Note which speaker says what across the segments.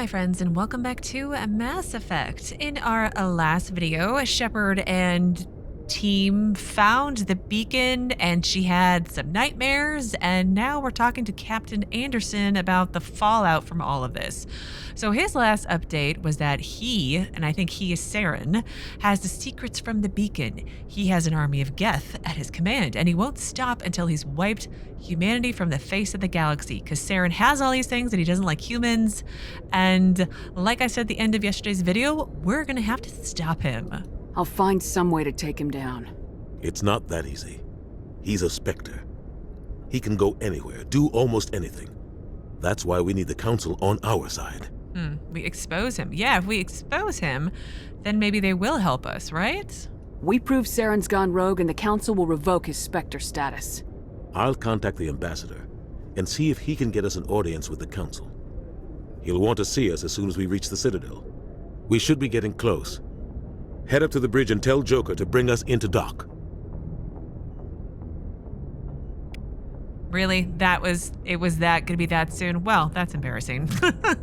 Speaker 1: my friends, and welcome back to Mass Effect. In our last video, Shepard and team found the beacon and she had some nightmares, and now we're talking to Captain Anderson about the fallout from all of this. So his last update was that he, and I think he is Saren, has the secrets from the beacon. He has an army of Geth at his command, and he won't stop until he's wiped humanity from the face of the galaxy, because Saren has all these things and he doesn't like humans. And like I said at the end of yesterday's video, we're gonna have to stop him.
Speaker 2: I'll find some way to take him down.
Speaker 3: It's not that easy. He's a Spectre. He can go anywhere, do almost anything. That's why we need the Council on our side.
Speaker 1: We expose him. Yeah, if we expose him, then maybe they will help us, right?
Speaker 2: We prove Saren's gone rogue and the Council will revoke his Spectre status.
Speaker 3: I'll contact the Ambassador and see if he can get us an audience with the Council. He'll want to see us as soon as we reach the Citadel. We should be getting close. Head up to the bridge and tell Joker to bring us into dock.
Speaker 1: Really? It was that gonna be that soon? Well, that's embarrassing.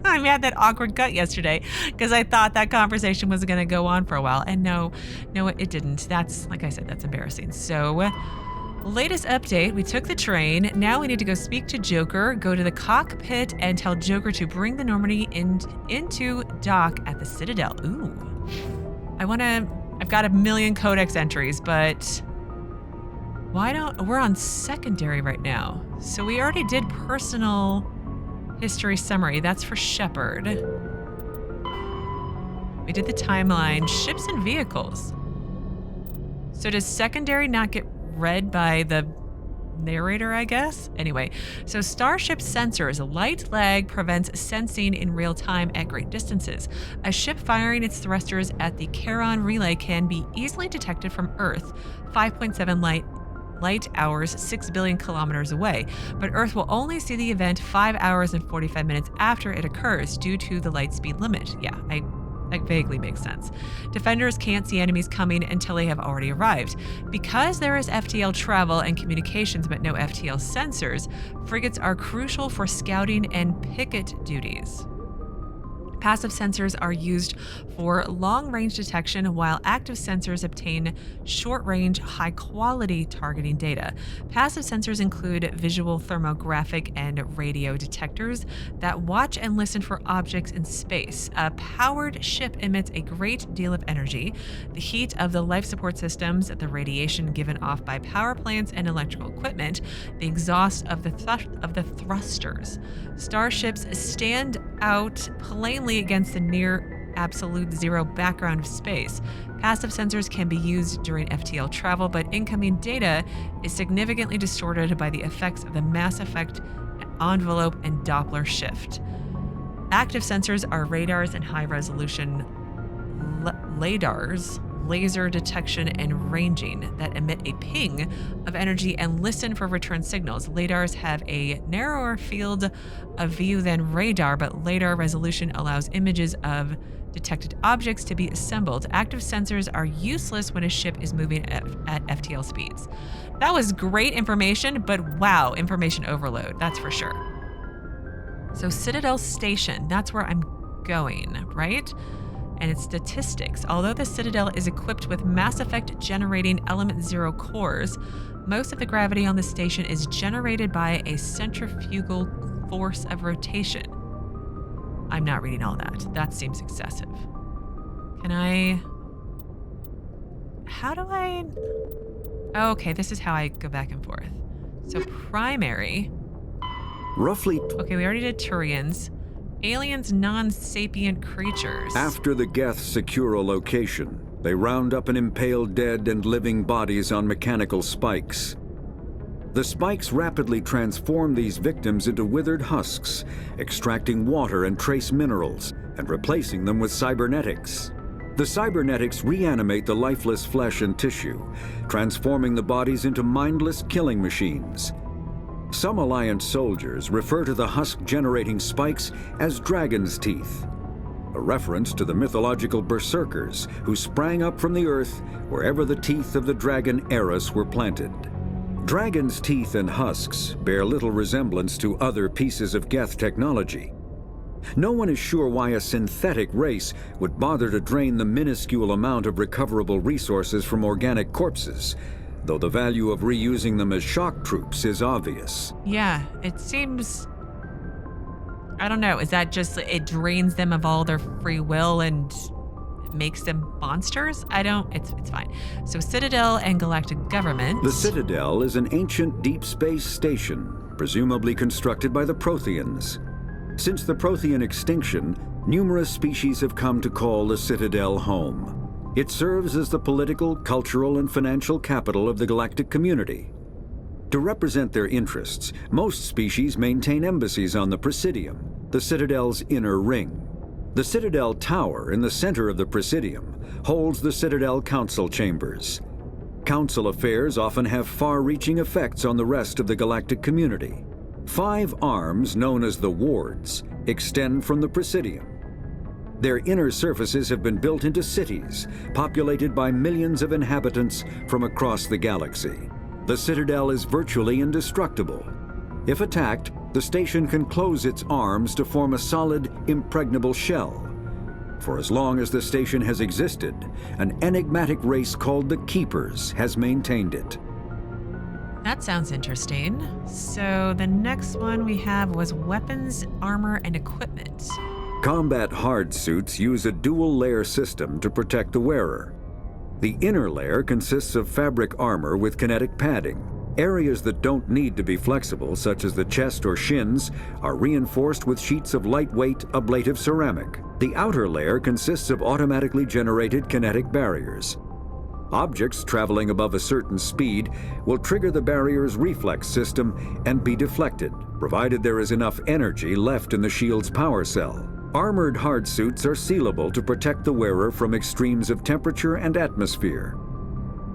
Speaker 1: I had that awkward gut yesterday because I thought that conversation was gonna go on for a while, and no, it didn't. That's, like I said, that's embarrassing. So, latest update, we took the train. Now we need to go speak to Joker, go to the cockpit, and tell Joker to bring the Normandy into dock at the Citadel. Ooh. I've got a million Codex entries, but we're on secondary right now. So we already did personal history summary. That's for Shepard. We did the timeline, ships and vehicles. So does secondary not get read by the narrator, I guess? Anyway, so Starship sensors. Light lag prevents sensing in real time at great distances. A ship firing its thrusters at the Karin relay can be easily detected from Earth, 5.7 light hours, 6 billion kilometers away, but Earth will only see the event 5 hours and 45 minutes after it occurs due to the light speed limit. Yeah, that vaguely makes sense. Defenders can't see enemies coming until they have already arrived. Because there is FTL travel and communications but no FTL sensors, frigates are crucial for scouting and picket duties. Passive sensors are used for long-range detection, while active sensors obtain short-range, high-quality targeting data. Passive sensors include visual, thermographic, and radio detectors that watch and listen for objects in space. A powered ship emits a great deal of energy. The heat of the life support systems, the radiation given off by power plants and electrical equipment, the exhaust of the thrusters. Starships stand out plainly against the near absolute zero background of space. Passive sensors can be used during FTL travel, but incoming data is significantly distorted by the effects of the Mass Effect envelope and Doppler shift. Active sensors are radars and high-resolution LADARs, laser detection and ranging, that emit a ping of energy and listen for return signals. LADARs have a narrower field of view than radar, but LADAR resolution allows images of detected objects to be assembled. Active sensors are useless when a ship is moving at FTL speeds. That was great information, but wow, information overload, that's for sure. So Citadel Station, that's where I'm going, right? And its statistics. Although the Citadel is equipped with Mass Effect generating Element 0 cores, most of the gravity on the station is generated by a centrifugal force of rotation. I'm not reading all that. That seems excessive. Okay, this is how I go back and forth. So primary. Okay, we already did Turians. Aliens, non-sapient creatures.
Speaker 4: After the Geth secure a location, they round up and impale dead and living bodies on mechanical spikes. The spikes rapidly transform these victims into withered husks, extracting water and trace minerals, and replacing them with cybernetics. The cybernetics reanimate the lifeless flesh and tissue, transforming the bodies into mindless killing machines. Some Alliance soldiers refer to the husk-generating spikes as dragon's teeth, a reference to the mythological berserkers who sprang up from the earth wherever the teeth of the dragon Eris were planted. Dragon's teeth and husks bear little resemblance to other pieces of Geth technology. No one is sure why a synthetic race would bother to drain the minuscule amount of recoverable resources from organic corpses, though the value of reusing them as shock troops is obvious.
Speaker 1: Yeah, it seems... I don't know, is that just it drains them of all their free will and makes them monsters? It's fine. So Citadel and Galactic Government.
Speaker 4: The Citadel is an ancient deep space station, presumably constructed by the Protheans. Since the Prothean extinction, numerous species have come to call the Citadel home. It serves as the political, cultural, and financial capital of the galactic community. To represent their interests, most species maintain embassies on the Presidium, the Citadel's inner ring. The Citadel Tower in the center of the Presidium holds the Citadel Council chambers. Council affairs often have far-reaching effects on the rest of the galactic community. 5 arms, known as the wards, extend from the Presidium. Their inner surfaces have been built into cities, populated by millions of inhabitants from across the galaxy. The Citadel is virtually indestructible. If attacked, the station can close its arms to form a solid, impregnable shell. For as long as the station has existed, an enigmatic race called the Keepers has maintained it.
Speaker 1: That sounds interesting. So the next one we have was weapons, armor, and equipment.
Speaker 4: Combat hard suits use a dual-layer system to protect the wearer. The inner layer consists of fabric armor with kinetic padding. Areas that don't need to be flexible, such as the chest or shins, are reinforced with sheets of lightweight, ablative ceramic. The outer layer consists of automatically generated kinetic barriers. Objects traveling above a certain speed will trigger the barrier's reflex system and be deflected, provided there is enough energy left in the shield's power cell. Armored hard suits are sealable to protect the wearer from extremes of temperature and atmosphere.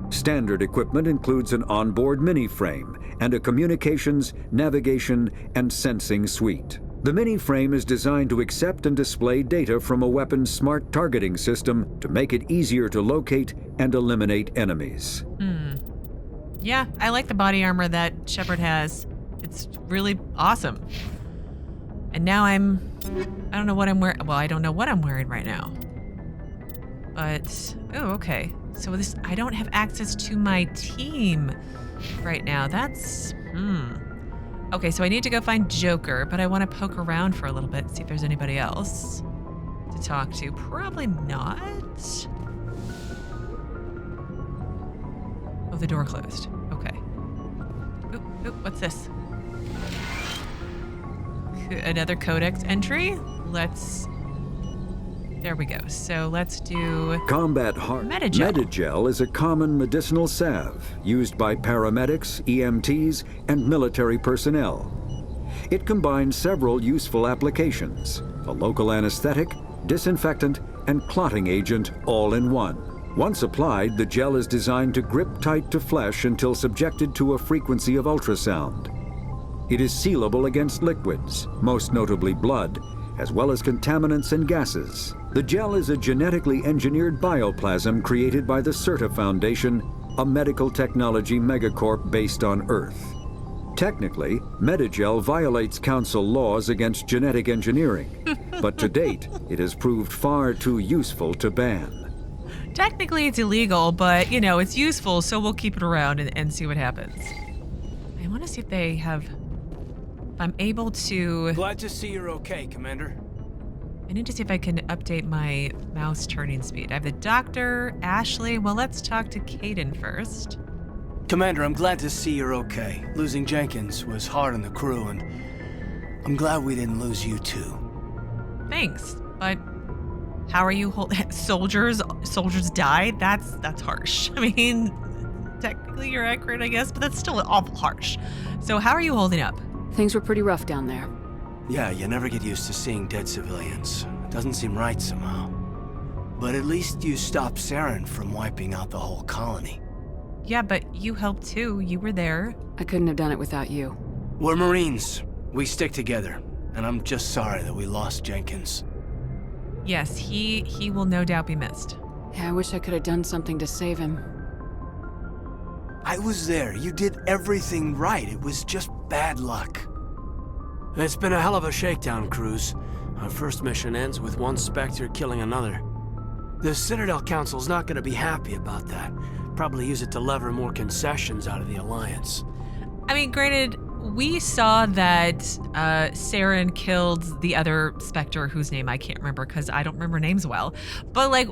Speaker 4: Standard equipment includes an onboard mini-frame and a communications, navigation, and sensing suite. The mini-frame is designed to accept and display data from a weapon's smart targeting system to make it easier to locate and eliminate enemies.
Speaker 1: Yeah, I like the body armor that Shepard has. It's really awesome. And now I don't know what I'm wearing. Well, I don't know what I'm wearing right now. But, oh, okay. So I don't have access to my team right now. That's, Okay, so I need to go find Joker, but I want to poke around for a little bit, see if there's anybody else to talk to. Probably not. Oh, the door closed. Okay. Oop, what's this? Another Codex entry. There we go. So let's do
Speaker 4: Combat hard.
Speaker 1: Medi-Gel.
Speaker 4: Medi-Gel is a common medicinal salve used by paramedics, EMTs, and military personnel. It combines several useful applications: a local anesthetic, disinfectant, and clotting agent all in one. Once applied, the gel is designed to grip tight to flesh until subjected to a frequency of ultrasound. It is sealable against liquids, most notably blood, as well as contaminants and gases. The gel is a genetically engineered bioplasm created by the CERTA Foundation, a medical technology megacorp based on Earth. Technically, Medi-Gel violates Council laws against genetic engineering, but to date, it has proved far too useful to ban.
Speaker 1: Technically, it's illegal, but, it's useful, so we'll keep it around and see what happens. I want to see if I'm able to...
Speaker 5: Glad to see you're okay, Commander.
Speaker 1: I need to see if I can update my mouse turning speed. I have the Doctor, Ashley. Well, let's talk to Kaidan first.
Speaker 5: Commander, I'm glad to see you're okay. Losing Jenkins was hard on the crew, and I'm glad we didn't lose you too.
Speaker 1: Thanks, but how are you soldiers died? That's harsh. I mean, technically you're accurate, I guess, but that's still awful harsh. So how are you holding up?
Speaker 2: Things were pretty rough down there.
Speaker 5: Yeah, you never get used to seeing dead civilians. It doesn't seem right somehow. But at least you stopped Saren from wiping out the whole colony.
Speaker 1: Yeah, but you helped too. You were there.
Speaker 2: I couldn't have done it without you.
Speaker 5: We're Marines. We stick together. And I'm just sorry that we lost Jenkins.
Speaker 1: Yes, he will no doubt be missed.
Speaker 2: Yeah, I wish I could have done something to save him.
Speaker 5: I was there. You did everything right. It was just bad luck. It's been a hell of a shakedown, Cruz. Our first mission ends with one Spectre killing another. The Citadel Council's not gonna be happy about that. Probably use it to lever more concessions out of the Alliance.
Speaker 1: I mean, granted, we saw that Saren killed the other Spectre, whose name I can't remember because I don't remember names well. But like,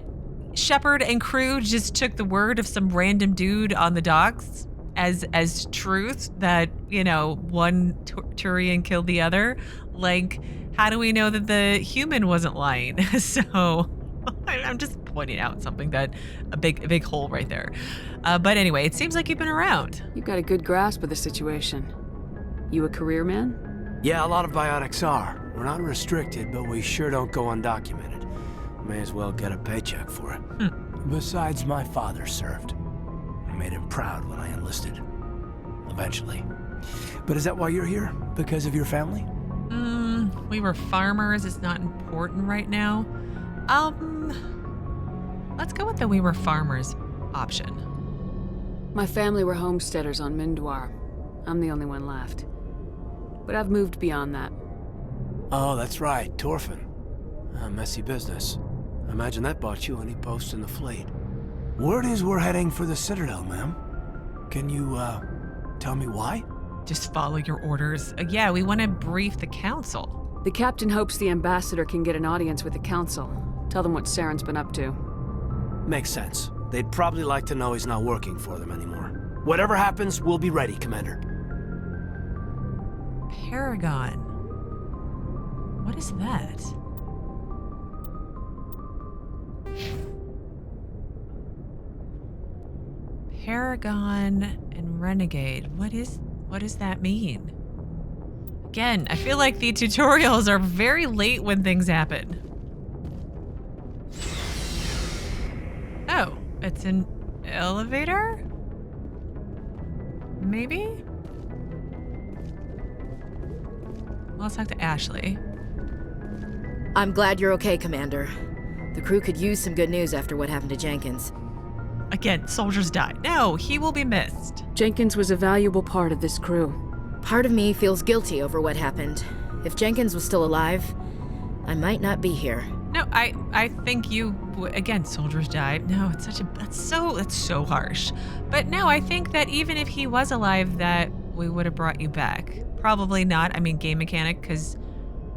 Speaker 1: Shepard and crew just took the word of some random dude on the docks as truth that, you know, one Turian killed the other. Like, how do we know that the human wasn't lying? So I'm just pointing out something that a big hole right there. But anyway, it seems like you've been around.
Speaker 2: You've got a good grasp of the situation. You a career man?
Speaker 5: Yeah, a lot of Biotics are. We're not restricted, but we sure don't go undocumented. May as well get a paycheck for it. Besides, my father served. I made him proud when I enlisted. Eventually. But is that why you're here? Because of your family?
Speaker 1: We were farmers. It's not important right now. Let's go with the we were farmers option.
Speaker 2: My family were homesteaders on Mindoir. I'm the only one left. But I've moved beyond that.
Speaker 5: Oh, that's right. Torfin. A messy business. I imagine that bought you any post in the fleet. Word is we're heading for the Citadel, ma'am. Can you, tell me why?
Speaker 1: Just follow your orders. Yeah, we want to brief the council.
Speaker 2: The captain hopes the ambassador can get an audience with the council. Tell them what Saren's been up to.
Speaker 5: Makes sense. They'd probably like to know he's not working for them anymore. Whatever happens, we'll be ready, Commander.
Speaker 1: Paragon. What is that? Paragon and Renegade. What does that mean? Again, I feel like the tutorials are very late when things happen. Oh, it's an elevator? Maybe? Well, let's talk to Ashley.
Speaker 6: I'm glad you're okay, Commander. The crew could use some good news after what happened to Jenkins.
Speaker 1: Again, soldiers died. No, he will be missed.
Speaker 2: Jenkins was a valuable part of this crew.
Speaker 6: Part of me feels guilty over what happened. If Jenkins was still alive, I might not be here.
Speaker 1: No, I think you again, soldiers died. No, it's that's so harsh. But no, I think that even if he was alive, that we would have brought you back. Probably not. I mean, game mechanic, because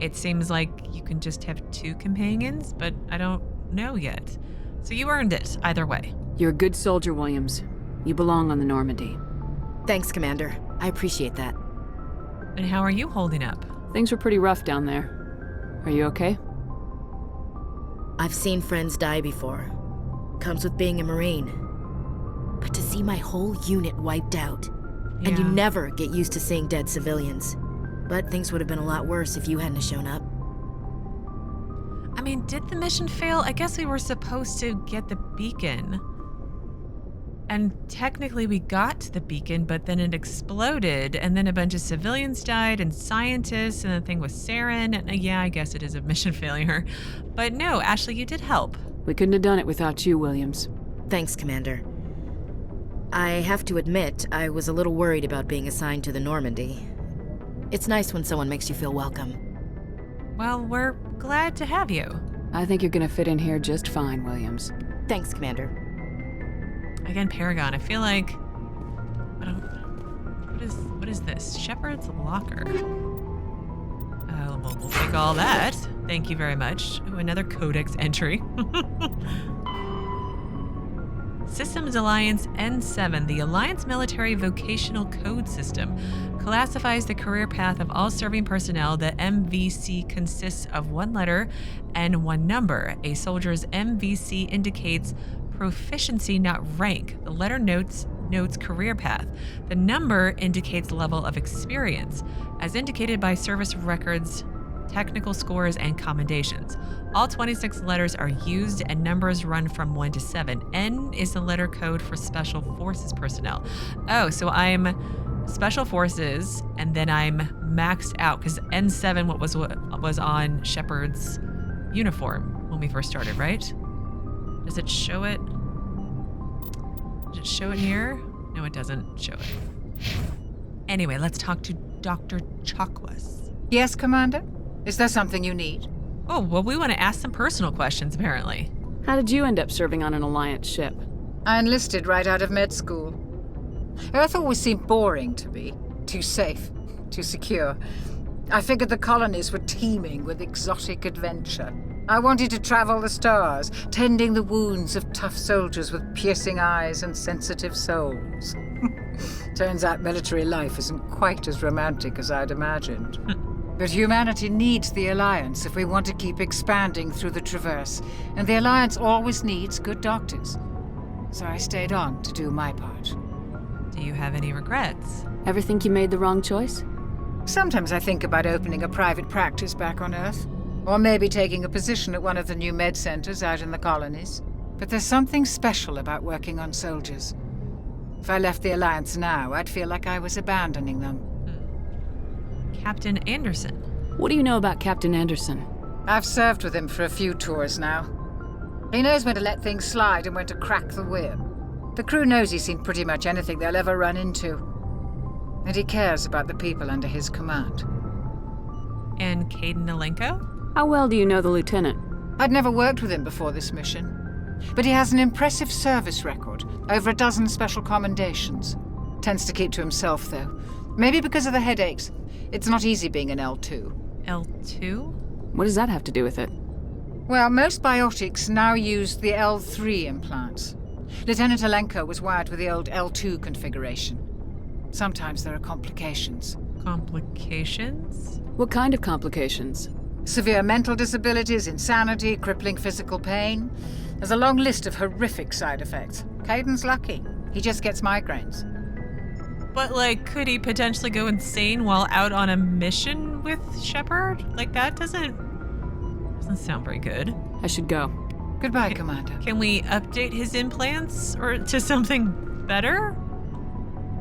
Speaker 1: it seems like you can just have two companions, but I don't know yet. So you earned it either way.
Speaker 2: You're a good soldier, Williams. You belong on the Normandy.
Speaker 6: Thanks, Commander. I appreciate that.
Speaker 1: And how are you holding up?
Speaker 2: Things were pretty rough down there. Are you okay?
Speaker 6: I've seen friends die before. Comes with being a Marine. But to see my whole unit wiped out, and you never get used to seeing dead civilians. But things would have been a lot worse if you hadn't shown up.
Speaker 1: I mean, did the mission fail? I guess we were supposed to get the beacon. And technically we got to the beacon, but then it exploded, and then a bunch of civilians died, and scientists, and the thing with Saren, and yeah, I guess it is a mission failure. But no, Ashley, you did help.
Speaker 2: We couldn't have done it without you, Williams.
Speaker 6: Thanks, Commander. I have to admit, I was a little worried about being assigned to the Normandy. It's nice when someone makes you feel welcome.
Speaker 1: Well, we're glad to have you.
Speaker 2: I think you're gonna fit in here just fine, Williams.
Speaker 6: Thanks, Commander.
Speaker 1: Again, Paragon, I feel like... What is this? Shepard's locker. We'll take all that. Thank you very much. Ooh, another Codex entry. Systems Alliance N7, the Alliance Military Vocational Code System, classifies the career path of all serving personnel. The MVC consists of one letter and one number. A soldier's MVC indicates proficiency, not rank. The letter notes career path. The number indicates level of experience, as indicated by service records, technical scores, and commendations. All 26 letters are used and numbers run from 1 to 7. N is the letter code for Special Forces personnel. Oh, so I'm Special Forces, and then I'm maxed out, because N7 what was on Shepard's uniform when we first started, right? Does it show it? Does it show it here? No, it doesn't show it. Anyway, let's talk to Dr. Chakwas.
Speaker 7: Yes, Commander? Is there something you need?
Speaker 1: Oh, well, we want to ask some personal questions, apparently.
Speaker 2: How did you end up serving on an Alliance ship?
Speaker 7: I enlisted right out of med school. Earth always seemed boring to me. Too safe, too secure. I figured the colonies were teeming with exotic adventure. I wanted to travel the stars, tending the wounds of tough soldiers with piercing eyes and sensitive souls. Turns out military life isn't quite as romantic as I'd imagined. But humanity needs the Alliance if we want to keep expanding through the Traverse, and the Alliance always needs good doctors. So I stayed on to do my part.
Speaker 1: Do you have any regrets?
Speaker 2: Ever think you made the wrong choice?
Speaker 7: Sometimes I think about opening a private practice back on Earth, or maybe taking a position at one of the new med centers out in the colonies. But there's something special about working on soldiers. If I left the Alliance now, I'd feel like I was abandoning them.
Speaker 1: Captain Anderson.
Speaker 2: What do you know about Captain Anderson?
Speaker 7: I've served with him for a few tours now. He knows when to let things slide and when to crack the whip. The crew knows he's seen pretty much anything they'll ever run into. And he cares about the people under his command.
Speaker 1: And Kaidan Alenko?
Speaker 2: How well do you know the lieutenant?
Speaker 7: I'd never worked with him before this mission. But he has an impressive service record, over a dozen special commendations. Tends to keep to himself, though. Maybe because of the headaches. It's not easy being an L2.
Speaker 1: L2?
Speaker 2: What does that have to do with it?
Speaker 7: Well, most biotics now use the L3 implants. Lieutenant Alenko was wired with the old L2 configuration. Sometimes there are complications.
Speaker 1: Complications?
Speaker 2: What kind of complications?
Speaker 7: Severe mental disabilities, insanity, crippling physical pain. There's a long list of horrific side effects. Kaidan's lucky. He just gets migraines.
Speaker 1: But, like, could he potentially go insane while out on a mission with Shepard? Like, that doesn't sound very good.
Speaker 2: I should go.
Speaker 7: Goodbye, Commander.
Speaker 1: Can we update his implants or to something better?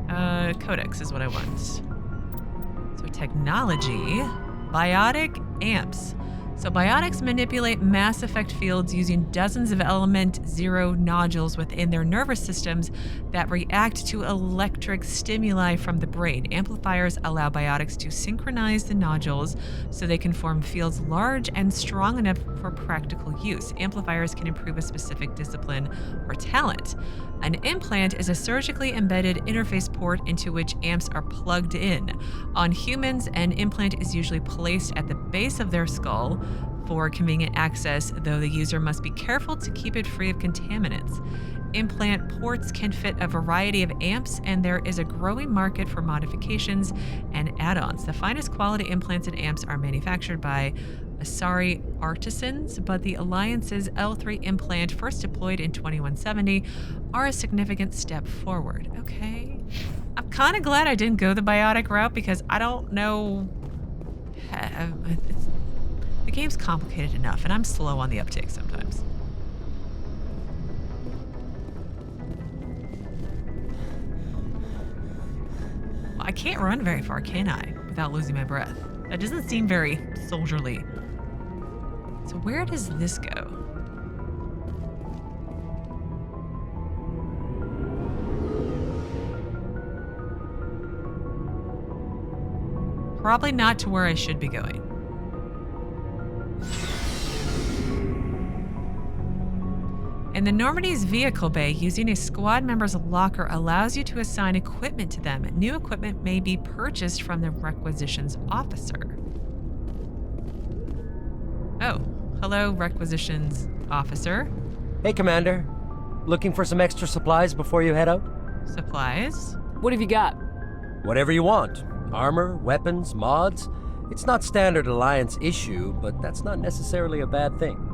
Speaker 1: Codex is what I want. So technology, biotic amps. So biotics manipulate mass effect fields using dozens of element zero nodules within their nervous systems that react to electric stimuli from the brain. Amplifiers allow biotics to synchronize the nodules so they can form fields large and strong enough for practical use. Amplifiers can improve a specific discipline or talent. An implant is a surgically embedded interface port into which amps are plugged in. On humans, an implant is usually placed at the base of their skull for convenient access, though the user must be careful to keep it free of contaminants. Implant ports can fit a variety of amps, and there is a growing market for modifications and add-ons. The finest quality implants and amps are manufactured by Asari artisans, but the Alliance's L3 implant, first deployed in 2170, are a significant step forward. Okay. I'm kind of glad I didn't go the biotic route because I don't know. The game's complicated enough, and I'm slow on the uptake sometimes. Well, I can't run very far, can I, without losing my breath? That doesn't seem very soldierly. So where does this go? Probably not to where I should be going. In the Normandy's vehicle bay, using a squad member's locker allows you to assign equipment to them. New equipment may be purchased from the requisitions officer. Oh, hello, requisitions officer.
Speaker 8: Hey, Commander. Looking for some extra supplies before you head out?
Speaker 1: Supplies?
Speaker 2: What have you got?
Speaker 8: Whatever you want. Armor, weapons, mods. It's not standard Alliance issue, but that's not necessarily a bad thing.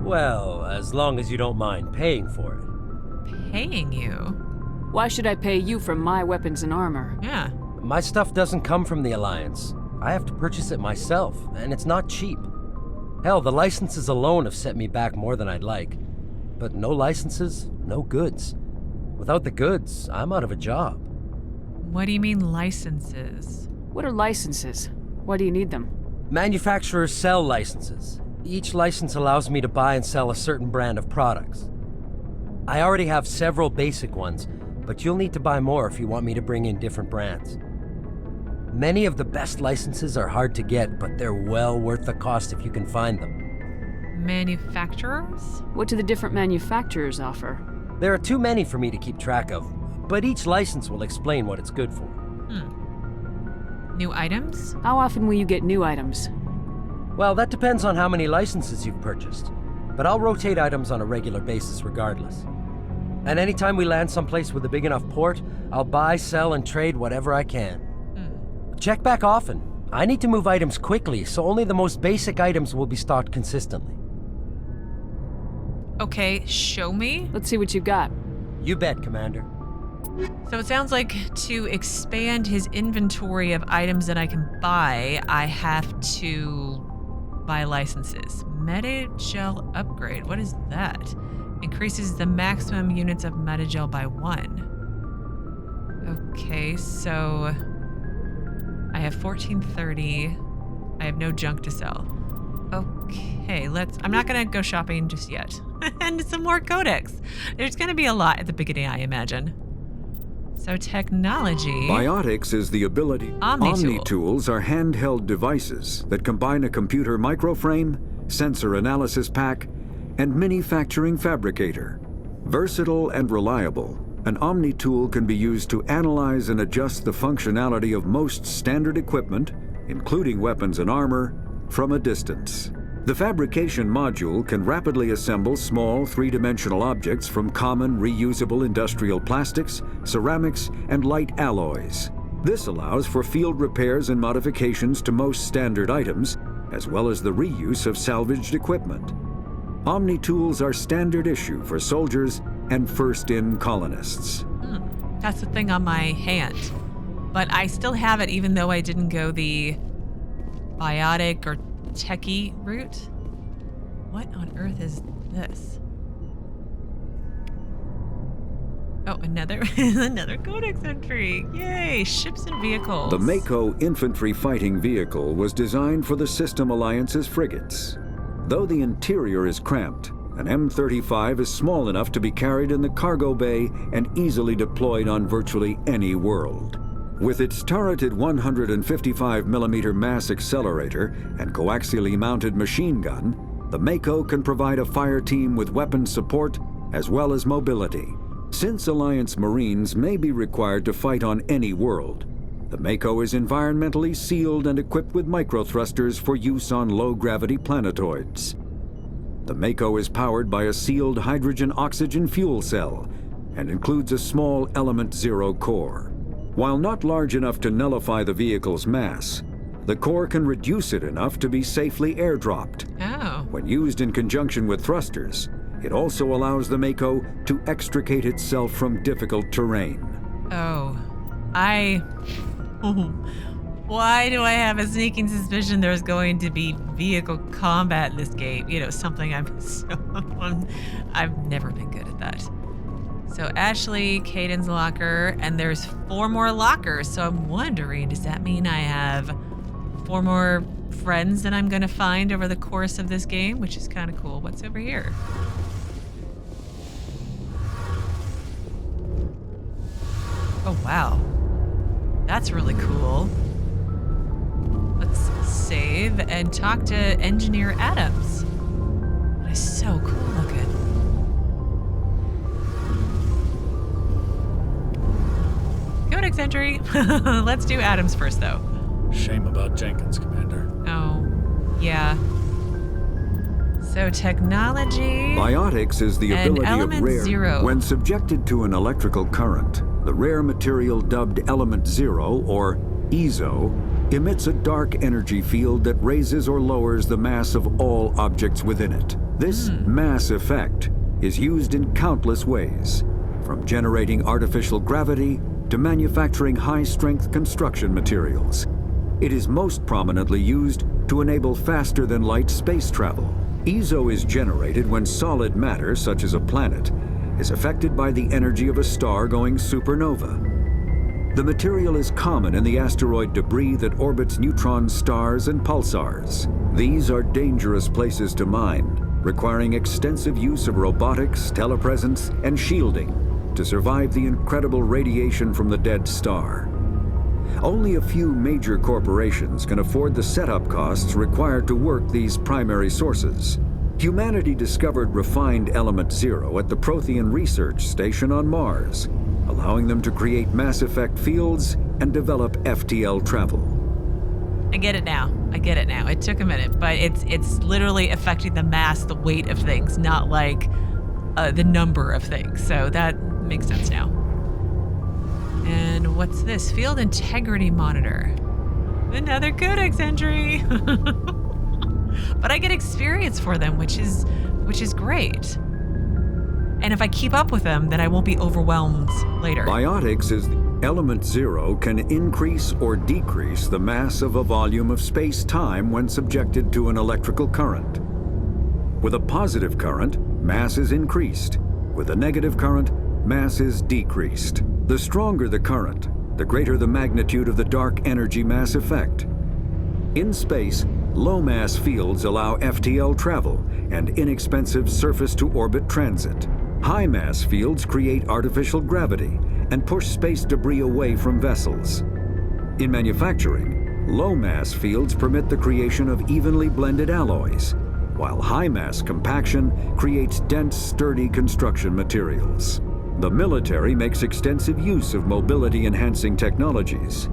Speaker 8: Well, as long as you don't mind paying for it.
Speaker 1: Paying you?
Speaker 2: Why should I pay you for my weapons and armor?
Speaker 1: Yeah.
Speaker 8: My stuff doesn't come from the Alliance. I have to purchase it myself, and it's not cheap. Hell, the licenses alone have set me back more than I'd like. But no licenses, no goods. Without the goods, I'm out of a job.
Speaker 1: What do you mean licenses?
Speaker 2: What are licenses? Why do you need them?
Speaker 8: Manufacturers sell licenses. Each license allows me to buy and sell a certain brand of products. I already have several basic ones, but you'll need to buy more if you want me to bring in different brands. Many of the best licenses are hard to get, but they're well worth the cost if you can find them.
Speaker 1: Manufacturers?
Speaker 2: What do the different manufacturers offer?
Speaker 8: There are too many for me to keep track of, but each license will explain what it's good for.
Speaker 1: New items?
Speaker 2: How often will you get new items?
Speaker 8: Well, that depends on how many licenses you've purchased, but I'll rotate items on a regular basis regardless. And anytime we land someplace with a big enough port, I'll buy, sell, and trade whatever I can. Check back often. I need to move items quickly, so only the most basic items will be stocked consistently.
Speaker 1: Okay, show me.
Speaker 2: Let's see what you got.
Speaker 8: You bet, Commander.
Speaker 1: So it sounds like to expand his inventory of items that I can buy, I have to buy licenses. Medi-Gel upgrade, what is that? Increases the maximum units of Medi-Gel by 1. Okay, so I have 1430. I have no junk to sell. Okay, I'm not gonna go shopping just yet. And some more Codex. There's gonna be a lot at the beginning, I imagine. So technology.
Speaker 4: Biotics is the ability.
Speaker 1: Omni-Tool.
Speaker 4: Omni-Tools are handheld devices that combine a computer microframe, sensor analysis pack, and manufacturing fabricator. Versatile and reliable, an Omni-Tool can be used to analyze and adjust the functionality of most standard equipment, including weapons and armor, from a distance. The fabrication module can rapidly assemble small three-dimensional objects from common reusable industrial plastics, ceramics, and light alloys. This allows for field repairs and modifications to most standard items, as well as the reuse of salvaged equipment. Omni-Tools are standard issue for soldiers and first-in colonists.
Speaker 1: That's the thing on my hand. But I still have it even though I didn't go the biotic or techie route. What on earth is this? Oh, another Codex entry. Yay, ships and vehicles.
Speaker 4: The Mako infantry fighting vehicle was designed for the System Alliance's frigates. Though the interior is cramped, an M35 is small enough to be carried in the cargo bay and easily deployed on virtually any world. With its turreted 155mm mass accelerator and coaxially mounted machine gun, the Mako can provide a fire team with weapon support as well as mobility. Since Alliance Marines may be required to fight on any world, the Mako is environmentally sealed and equipped with microthrusters for use on low-gravity planetoids. The Mako is powered by a sealed hydrogen-oxygen fuel cell and includes a small Element 0 core. While not large enough to nullify the vehicle's mass, the core can reduce it enough to be safely airdropped.
Speaker 1: Oh.
Speaker 4: When used in conjunction with thrusters, it also allows the Mako to extricate itself from difficult terrain.
Speaker 1: Oh. Why do I have a sneaking suspicion there's going to be vehicle combat in this game? You know, something I've never been good at that. So Ashley, Kaidan's locker, and there's 4 more lockers. So I'm wondering, does that mean I have 4 more friends that I'm going to find over the course of this game? Which is kind of cool. What's over here? Oh, wow. That's really cool. Let's save and talk to Engineer Adams. That is so cool looking. Codex entry. Let's do Adams first, though.
Speaker 9: Shame about Jenkins, Commander.
Speaker 1: Oh, yeah. So technology.
Speaker 4: Biotics is the ability of
Speaker 1: Element
Speaker 4: rare.
Speaker 1: 0.
Speaker 4: When subjected to an electrical current, the rare material dubbed Element 0, or EZO, emits a dark energy field that raises or lowers the mass of all objects within it. This mass effect is used in countless ways, from generating artificial gravity to manufacturing high-strength construction materials. It is most prominently used to enable faster-than-light space travel. EZO is generated when solid matter, such as a planet, is affected by the energy of a star going supernova. The material is common in the asteroid debris that orbits neutron stars and pulsars. These are dangerous places to mine, requiring extensive use of robotics, telepresence, and shielding to survive the incredible radiation from the dead star. Only a few major corporations can afford the setup costs required to work these primary sources. Humanity discovered refined Element Zero at the Prothean Research Station on Mars, allowing them to create mass effect fields and develop FTL travel.
Speaker 1: I get it now. It took a minute, but it's literally affecting the mass, the weight of things, not like the number of things. So that makes sense now. And what's this? Field integrity monitor. Another Codex entry. But I get experience for them, which is great. And if I keep up with them, then I won't be overwhelmed later.
Speaker 4: Biotics is Element Zero can increase or decrease the mass of a volume of space-time when subjected to an electrical current. With a positive current, mass is increased. With a negative current, mass is decreased. The stronger the current, the greater the magnitude of the dark energy mass effect. In space, low-mass fields allow FTL travel and inexpensive surface-to-orbit transit. High-mass fields create artificial gravity and push space debris away from vessels. In manufacturing, low-mass fields permit the creation of evenly blended alloys, while high-mass compaction creates dense, sturdy construction materials. The military makes extensive use of mobility-enhancing technologies,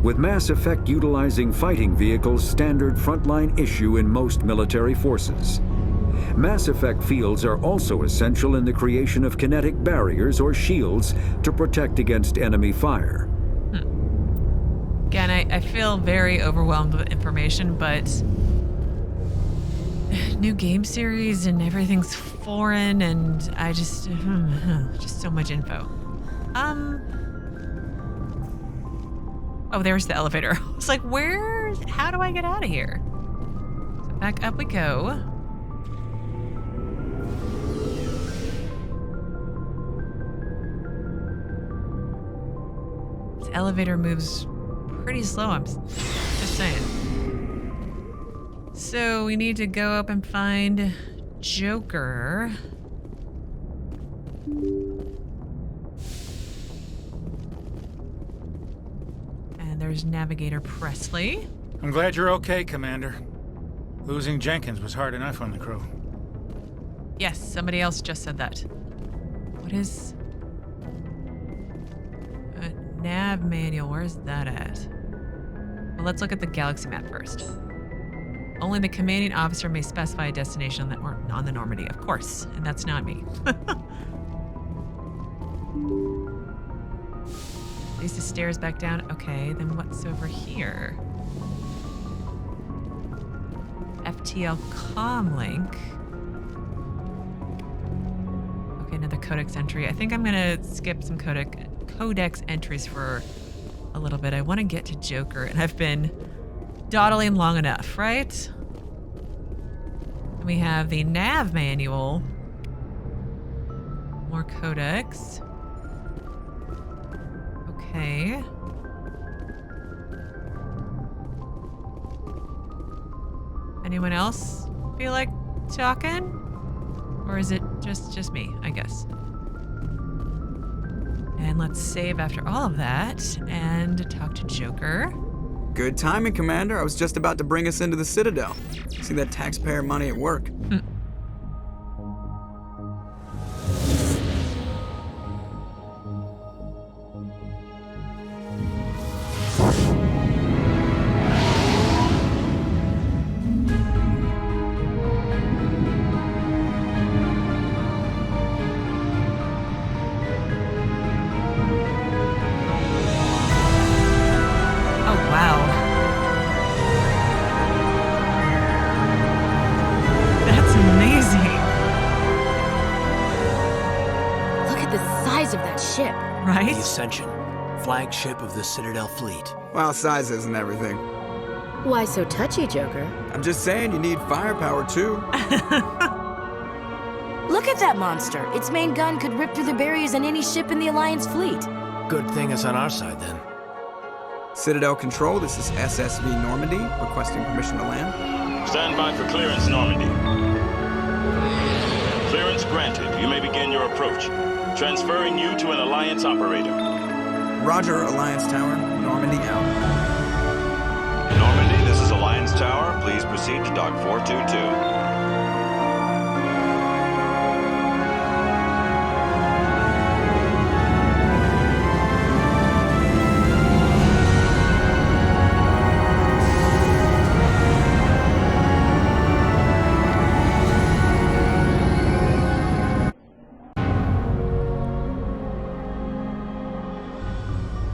Speaker 4: with Mass Effect utilizing fighting vehicles standard frontline issue in most military forces. Mass Effect fields are also essential in the creation of kinetic barriers or shields to protect against enemy fire.
Speaker 1: Again, I feel very overwhelmed with information, but new game series and everything's foreign, and I just so much info. Oh, there's the elevator. I was like, how do I get out of here? So back up we go. This elevator moves pretty slow, I'm just saying. So we need to go up and find Joker. And there's Navigator Presley.
Speaker 9: I'm glad you're okay, Commander. Losing Jenkins was hard enough on the crew.
Speaker 1: Yes, somebody else just said that. What is... nav manual, where's that at? Well, let's look at the galaxy map first. Only the commanding officer may specify a destination on the Normandy, of course, and that's not me. Leads the stairs back down. Okay, then what's over here? FTL comlink. Okay, another Codex entry. I think I'm gonna skip some Codex entries for a little bit. I want to get to Joker, and I've been dawdling long enough, right? We have the nav manual. More Codex. Okay. Anyone else feel like talking? Or is it just me, I guess? And let's save after all of that and talk to Joker.
Speaker 10: Good timing, Commander. I was just about to bring us into the Citadel. See that taxpayer money at work.
Speaker 5: The Ascension, flagship of the Citadel fleet.
Speaker 10: Well, size isn't everything.
Speaker 6: Why so touchy, Joker?
Speaker 10: I'm just saying you need firepower, too.
Speaker 6: Look at that monster. Its main gun could rip through the barriers in any ship in the Alliance fleet.
Speaker 5: Good thing it's on our side, then.
Speaker 10: Citadel Control, this is SSV Normandy, requesting permission to land.
Speaker 11: Stand by for clearance, Normandy. Clearance granted. You may begin your approach. Transferring you to an Alliance operator.
Speaker 10: Roger, Alliance Tower. Normandy out.
Speaker 11: Normandy, this is Alliance Tower. Please proceed to Dock 422.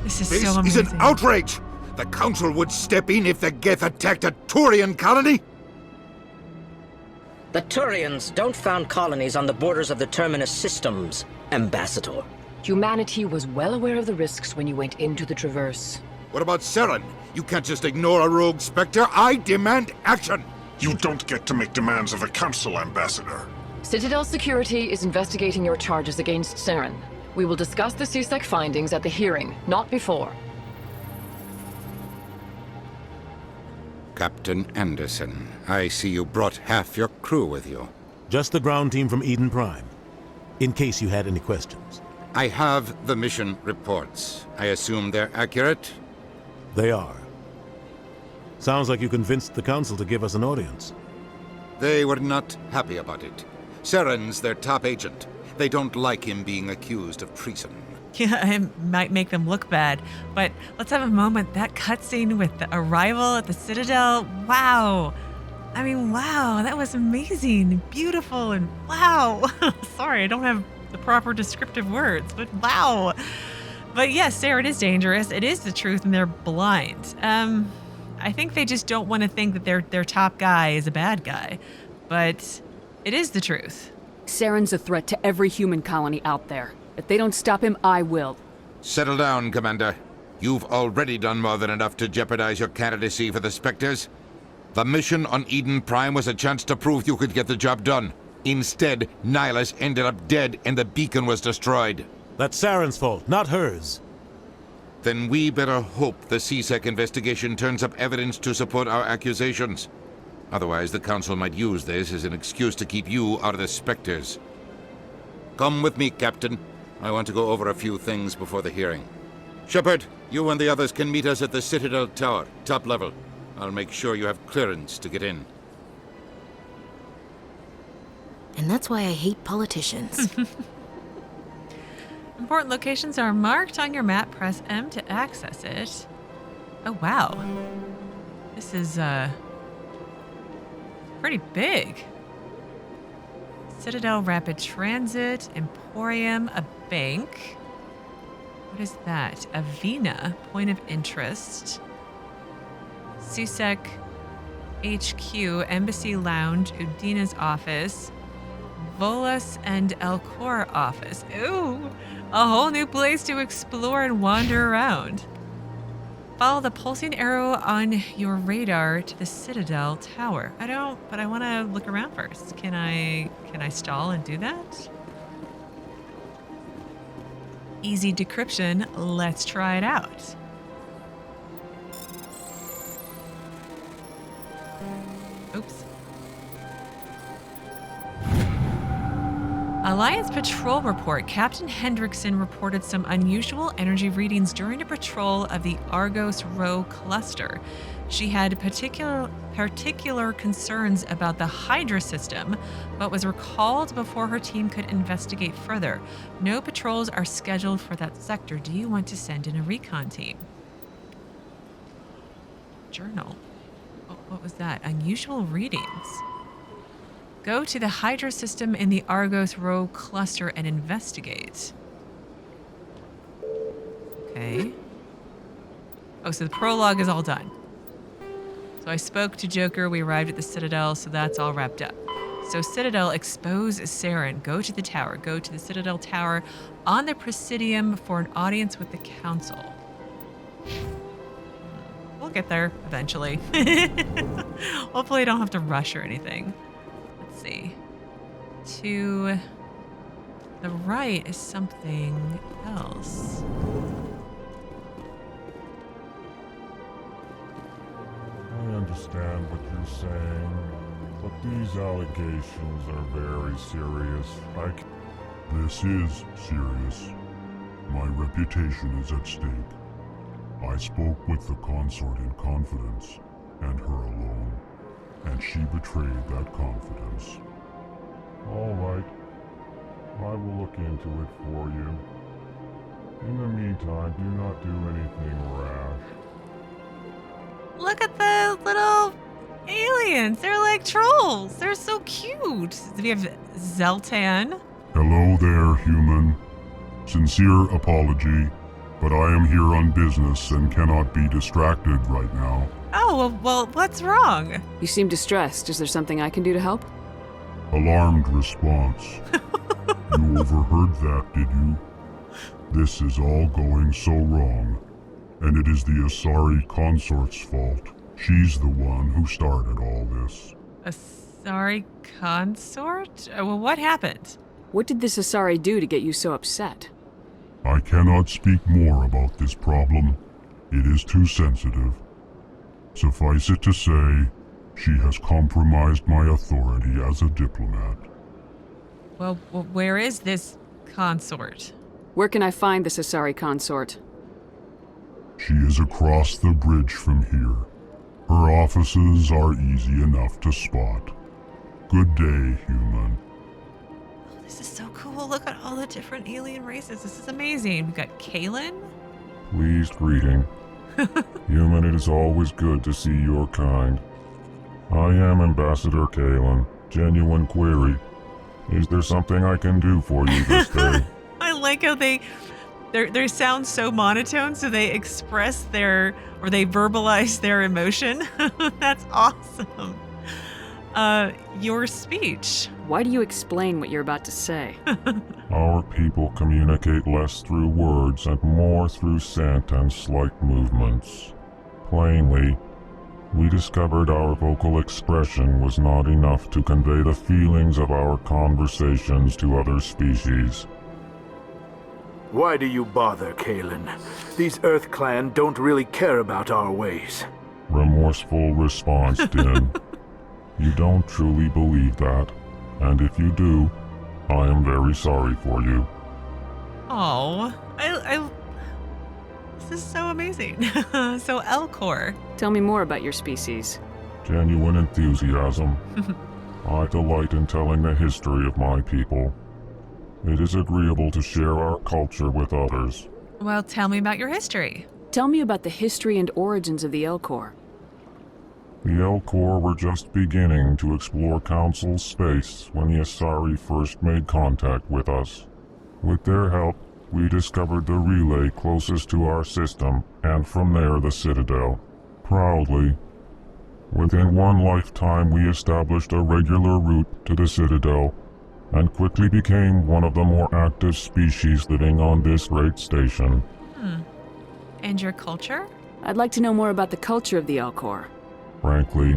Speaker 1: This
Speaker 12: This
Speaker 1: so
Speaker 12: is
Speaker 1: amazing.
Speaker 12: an outrage! The Council would step in if the Geth attacked a Turian colony?
Speaker 13: The Turians don't found colonies on the borders of the Terminus systems, Ambassador.
Speaker 14: Humanity was well aware of the risks when you went into the Traverse.
Speaker 12: What about Saren? You can't just ignore a rogue Spectre. I demand action!
Speaker 15: You don't get to make demands of the Council, Ambassador.
Speaker 14: Citadel Security is investigating your charges against Saren. We will discuss the CSEC findings at the hearing, not before.
Speaker 16: Captain Anderson, I see you brought half your crew with you.
Speaker 3: Just the ground team from Eden Prime, in case you had any questions.
Speaker 16: I have the mission reports. I assume they're accurate?
Speaker 3: They are. Sounds like you convinced the Council to give us an audience.
Speaker 16: They were not happy about it. Saren's their top agent. They don't like him being accused of treason.
Speaker 1: Yeah, it might make them look bad, but let's have a moment. That cutscene with the arrival at the Citadel, wow. I mean, wow, that was amazing and beautiful and wow. Sorry, I don't have the proper descriptive words, but wow. But yes, Saren is dangerous. It is the truth and they're blind. I think they just don't want to think that their top guy is a bad guy, but it is the truth.
Speaker 2: Saren's a threat to every human colony out there. If they don't stop him, I will.
Speaker 16: Settle down, Commander. You've already done more than enough to jeopardize your candidacy for the Spectres. The mission on Eden Prime was a chance to prove you could get the job done. Instead, Nihilus ended up dead and the beacon was destroyed.
Speaker 3: That's Saren's fault, not hers.
Speaker 16: Then we better hope the CSEC investigation turns up evidence to support our accusations. Otherwise, the Council might use this as an excuse to keep you out of the Spectres. Come with me, Captain. I want to go over a few things before the hearing. Shepard, you and the others can meet us at the Citadel Tower, top level. I'll make sure you have clearance to get in.
Speaker 6: And that's why I hate politicians.
Speaker 1: Important locations are marked on your map. Press M to access it. Oh, wow. This is, pretty big. Citadel Rapid Transit, Emporium, a bank. What is that? Avena, point of interest. CSEC HQ, Embassy Lounge, Udina's office, Volus and Elcor office. Ooh, a whole new place to explore and wander around. Follow the pulsing arrow on your radar to the Citadel Tower. I don't, but I want to look around first. Can I stall and do that? Easy decryption. Let's try it out. Oops. Alliance Patrol Report. Captain Hendrickson reported some unusual energy readings during a patrol of the Argos Rho cluster. She had particular concerns about the Hydra system, but was recalled before her team could investigate further. No patrols are scheduled for that sector. Do you want to send in a recon team? Journal. What was that? Unusual readings. Go to the Hydra system in the Argos Rho cluster and investigate. Okay. Oh, so the prologue is all done. So I spoke to Joker, we arrived at the Citadel, so that's all wrapped up. So Citadel, expose Saren, go to the tower, go to the Citadel Tower on the Presidium for an audience with the Council. We'll get there eventually. Hopefully I don't have to rush or anything. Let's see. To the right is something else.
Speaker 17: I understand what you're saying, but these allegations are very serious. This is serious. My reputation is at stake. I spoke with the consort in confidence, and her alone, and she betrayed that confidence. All right. I will look into it for you. In the meantime, do not do anything rash.
Speaker 1: Look at the little aliens. They're like trolls. They're so cute. We have Xeltan.
Speaker 17: Hello there, human. Sincere apology, but I am here on business and cannot be distracted right now.
Speaker 1: Oh, well, what's wrong?
Speaker 2: You seem distressed. Is there something I can do to help?
Speaker 17: Alarmed response. You overheard that, did you? This is all going so wrong, and it is the Asari consort's fault. She's the one who started all this.
Speaker 1: Asari consort? Well, what happened?
Speaker 2: What did this Asari do to get you so upset?
Speaker 17: I cannot speak more about this problem. It is too sensitive. Suffice it to say, she has compromised my authority as a diplomat.
Speaker 1: Well, where is this consort?
Speaker 2: Where can I find this Asari consort?
Speaker 17: She is across the bridge from here. Her offices are easy enough to spot. Good day, human.
Speaker 1: Oh, this is so cool. Look at all the different alien races. This is amazing. We've got Calyn.
Speaker 17: Pleased greeting. Human, it is always good to see your kind. I am Ambassador Calyn. Genuine query. Is there something I can do for you this day?
Speaker 1: I like how they sound so monotone, so they express they verbalize their emotion. That's awesome. Your speech.
Speaker 2: Why do you explain what you're about to say?
Speaker 17: Our people communicate less through words and more through scent and slight movements. Plainly, we discovered our vocal expression was not enough to convey the feelings of our conversations to other species.
Speaker 18: Why do you bother, Calyn? These Earth Clan don't really care about our ways.
Speaker 17: Remorseful response, Din. You don't truly believe that, and if you do, I am very sorry for you.
Speaker 1: Oh, this is so amazing. So Elcor.
Speaker 2: Tell me more about your species.
Speaker 17: Genuine enthusiasm. I delight in telling the history of my people. It is agreeable to share our culture with others.
Speaker 1: Well, tell me about your history.
Speaker 2: Tell me about the history and origins of the Elcor.
Speaker 17: The Elcor were just beginning to explore Council space when the Asari first made contact with us. With their help, we discovered the relay closest to our system, and from there the Citadel. Proudly, within one lifetime we established a regular route to the Citadel, and quickly became one of the more active species living on this great station.
Speaker 1: And your culture?
Speaker 2: I'd like to know more about the culture of the Elcor.
Speaker 17: Frankly,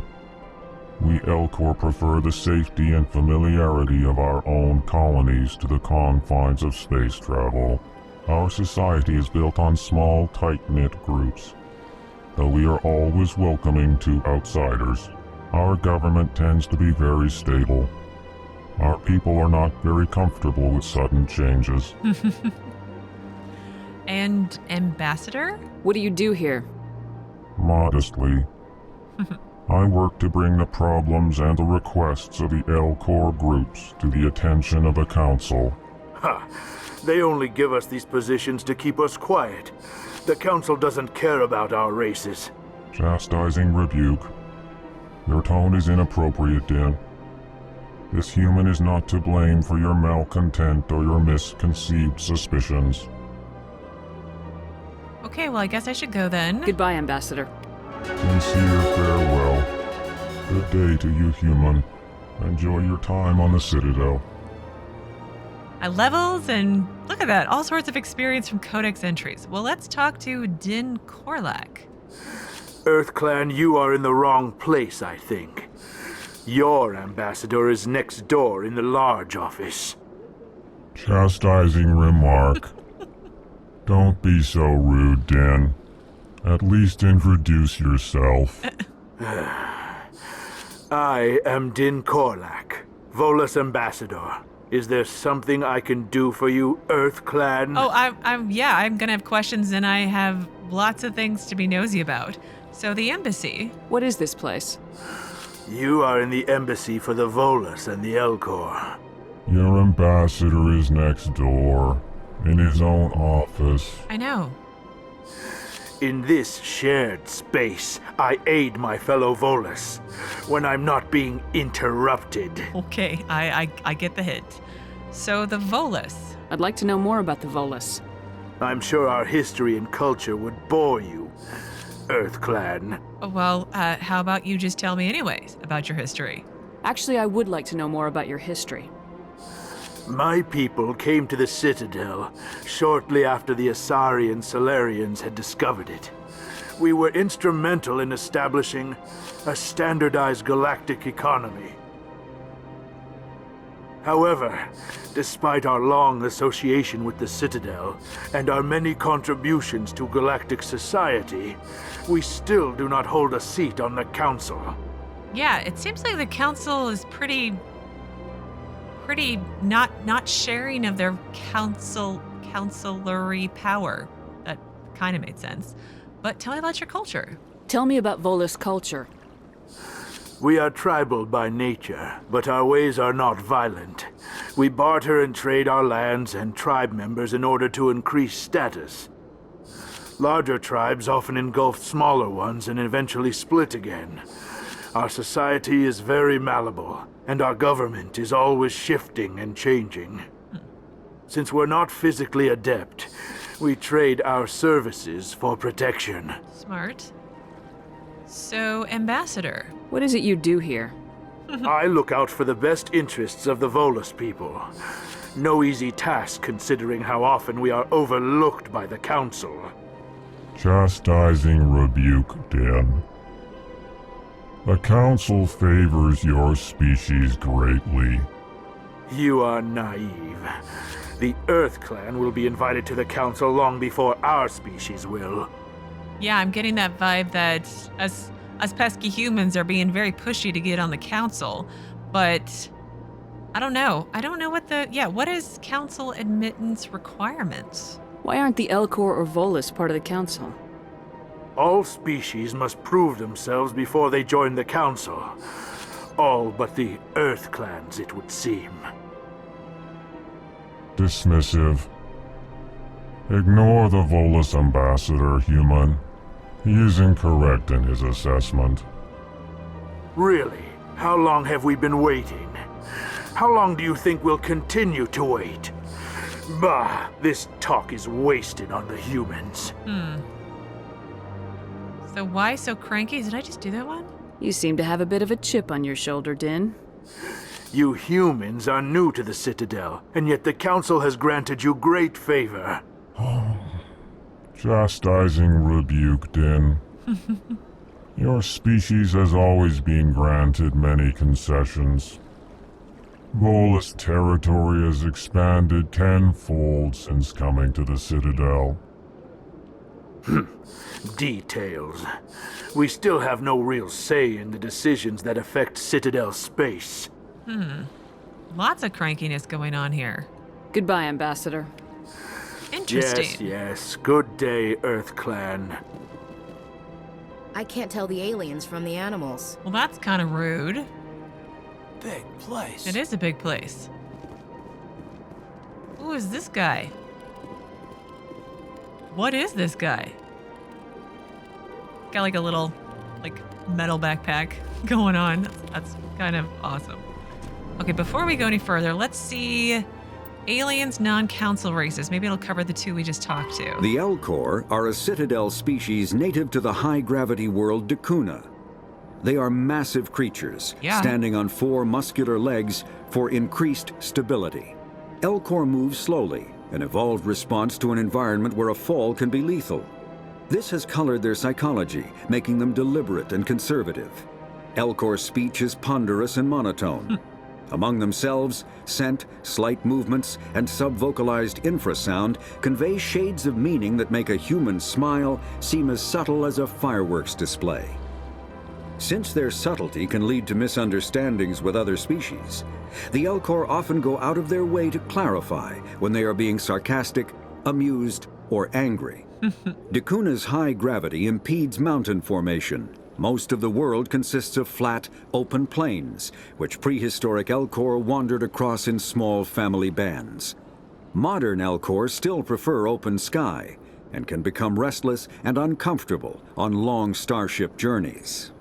Speaker 17: we Elcor prefer the safety and familiarity of our own colonies to the confines of space travel. Our society is built on small, tight-knit groups. Though we are always welcoming to outsiders, our government tends to be very stable. Our people are not very comfortable with sudden changes.
Speaker 1: And Ambassador?
Speaker 2: What do you do here?
Speaker 17: Modestly, I work to bring the problems and the requests of the Elcor groups to the attention of the Council.
Speaker 18: Ha! They only give us these positions to keep us quiet. The Council doesn't care about our races.
Speaker 17: Chastising rebuke. Your tone is inappropriate, Din. This human is not to blame for your malcontent or your misconceived suspicions.
Speaker 1: Okay, well, I guess I should go then.
Speaker 2: Goodbye, Ambassador.
Speaker 17: Sincere farewell. Good day to you, human. Enjoy your time on the Citadel.
Speaker 1: Levels, and look at that, all sorts of experience from Codex entries. Well, let's talk to Din Korlack.
Speaker 18: EarthClan, you are in the wrong place, I think. Your ambassador is next door in the large office.
Speaker 17: Chastising remark. Don't be so rude, Din. At least introduce yourself.
Speaker 18: I am Din Korlack, Volus Ambassador. Is there something I can do for you, Earth Clan?
Speaker 1: Oh, I'm gonna have questions, and I have lots of things to be nosy about. So the embassy.
Speaker 2: What is this place?
Speaker 18: You are in the embassy for the Volus and the Elcor.
Speaker 17: Your ambassador is next door, in his own office.
Speaker 1: I know.
Speaker 18: In this shared space, I aid my fellow Volus when I'm not being interrupted.
Speaker 1: Okay, I get the hint. So the Volus.
Speaker 2: I'd like to know more about the Volus.
Speaker 18: I'm sure our history and culture would bore you, Earth Clan.
Speaker 1: Well, how about you just tell me anyways about your history?
Speaker 2: Actually, I would like to know more about your history.
Speaker 18: My people came to the Citadel shortly after the Asari and Salarians had discovered it. We were instrumental in establishing a standardized galactic economy. However, despite our long association with the Citadel and our many contributions to galactic society, we still do not hold a seat on the Council.
Speaker 1: Yeah, it seems like the Council is pretty not sharing of their councilary power. That kind of made sense. But tell me about your culture.
Speaker 2: Tell me about Volus culture.
Speaker 18: We are tribal by nature, but our ways are not violent. We barter and trade our lands and tribe members in order to increase status. Larger tribes often engulf smaller ones and eventually split again. Our society is very malleable, and our government is always shifting and changing. Since we're not physically adept, we trade our services for protection.
Speaker 1: Smart. So, Ambassador.
Speaker 2: What is it you do here?
Speaker 18: I look out for the best interests of the Volus people. No easy task considering how often we are overlooked by the Council.
Speaker 17: Chastising rebuke, Den. The Council favors your species greatly.
Speaker 18: You are naive. The Earth Clan will be invited to the Council long before our species will.
Speaker 1: Yeah, I'm getting that vibe that us pesky humans are being very pushy to get on the Council, but I don't know. I don't know what is Council admittance requirements?
Speaker 2: Why aren't the Elcor or Volus part of the Council?
Speaker 18: All species must prove themselves before they join the Council. All but the Earth Clans, it would seem.
Speaker 17: Dismissive. Ignore the Volus ambassador, human. He is incorrect in his assessment.
Speaker 18: Really? How long have we been waiting? How long do you think we'll continue to wait? Bah, this talk is wasted on the humans.
Speaker 1: So why so cranky? Did I just do that one?
Speaker 2: You seem to have a bit of a chip on your shoulder, Din.
Speaker 18: You humans are new to the Citadel, and yet the Council has granted you great favor.
Speaker 17: Chastising rebuke, Din. Your species has always been granted many concessions. Volus territory has expanded tenfold since coming to the Citadel.
Speaker 18: Details. We still have no real say in the decisions that affect Citadel space.
Speaker 1: Lots of crankiness going on here.
Speaker 2: Goodbye, Ambassador.
Speaker 1: Interesting.
Speaker 18: Yes. Good day, Earth Clan.
Speaker 6: I can't tell the aliens from the animals.
Speaker 1: Well, that's kind of rude.
Speaker 5: Big place.
Speaker 1: It is a big place. Who is this guy? What is this guy? Got like a little, metal backpack going on. That's kind of awesome. Okay, before we go any further, let's see aliens, non-council races. Maybe it'll cover the two we just talked to.
Speaker 4: The Elcor are a Citadel species native to the high-gravity world Dakuna. They are massive creatures, standing on 4 muscular legs for increased stability. Elcor move slowly, an evolved response to an environment where a fall can be lethal. This has colored their psychology, making them deliberate and conservative. Elcor's speech is ponderous and monotone. Among themselves, scent, slight movements, and sub-vocalized infrasound convey shades of meaning that make a human smile seem as subtle as a fireworks display. Since their subtlety can lead to misunderstandings with other species, the Elcor often go out of their way to clarify when they are being sarcastic, amused, or angry. Dakuna's high gravity impedes mountain formation. Most of the world consists of flat, open plains, which prehistoric Elcor wandered across in small family bands. Modern Elcor still prefer open sky, and can become restless and uncomfortable on long starship journeys.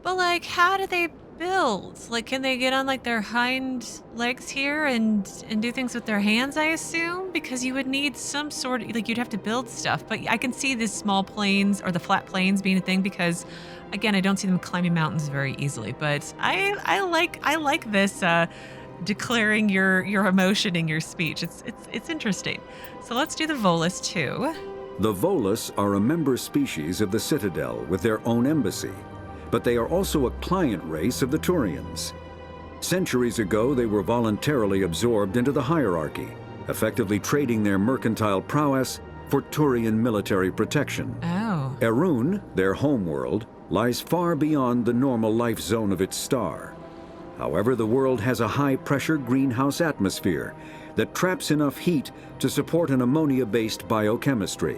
Speaker 1: But like, how do they build? Like, can they get on like their hind legs here and do things with their hands, I assume? Because you would need some sort of, like, you'd have to build stuff. But I can see the small plains or the flat plains being a thing because, again, I don't see them climbing mountains very easily. But I like this declaring your emotion in your speech. It's interesting. So let's do the Volus too.
Speaker 4: The Volus are a member species of the Citadel with their own embassy, but they are also a client race of the Turians. Centuries ago, they were voluntarily absorbed into the hierarchy, effectively trading their mercantile prowess for Turian military protection.
Speaker 1: Oh.
Speaker 4: Erun, their homeworld, lies far beyond the normal life zone of its star. However, the world has a high-pressure greenhouse atmosphere that traps enough heat to support an ammonia-based biochemistry.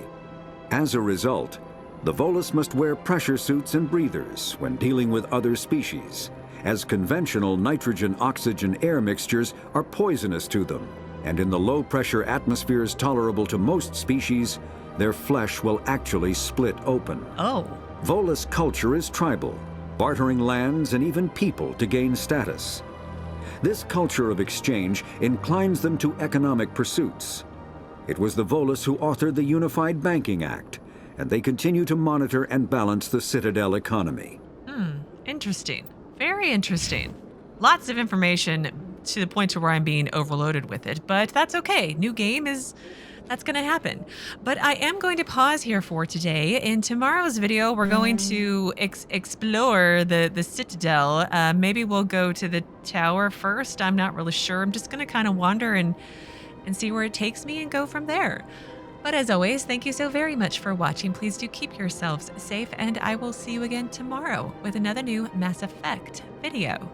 Speaker 4: As a result, the Volus must wear pressure suits and breathers when dealing with other species, as conventional nitrogen-oxygen air mixtures are poisonous to them, and in the low-pressure atmospheres tolerable to most species, their flesh will actually split open.
Speaker 1: Oh.
Speaker 4: Volus culture is tribal, bartering lands and even people to gain status. This culture of exchange inclines them to economic pursuits. It was the Volus who authored the Unified Banking Act, and they continue to monitor and balance the Citadel economy.
Speaker 1: Interesting. Very interesting. Lots of information to the point to where I'm being overloaded with it, but that's okay. New game that's going to happen. But I am going to pause here for today. In tomorrow's video, we're going to explore the Citadel. Maybe we'll go to the tower first. I'm not really sure. I'm just going to kind of wander and see where it takes me and go from there. But as always, thank you so very much for watching. Please do keep yourselves safe, and I will see you again tomorrow with another new Mass Effect video.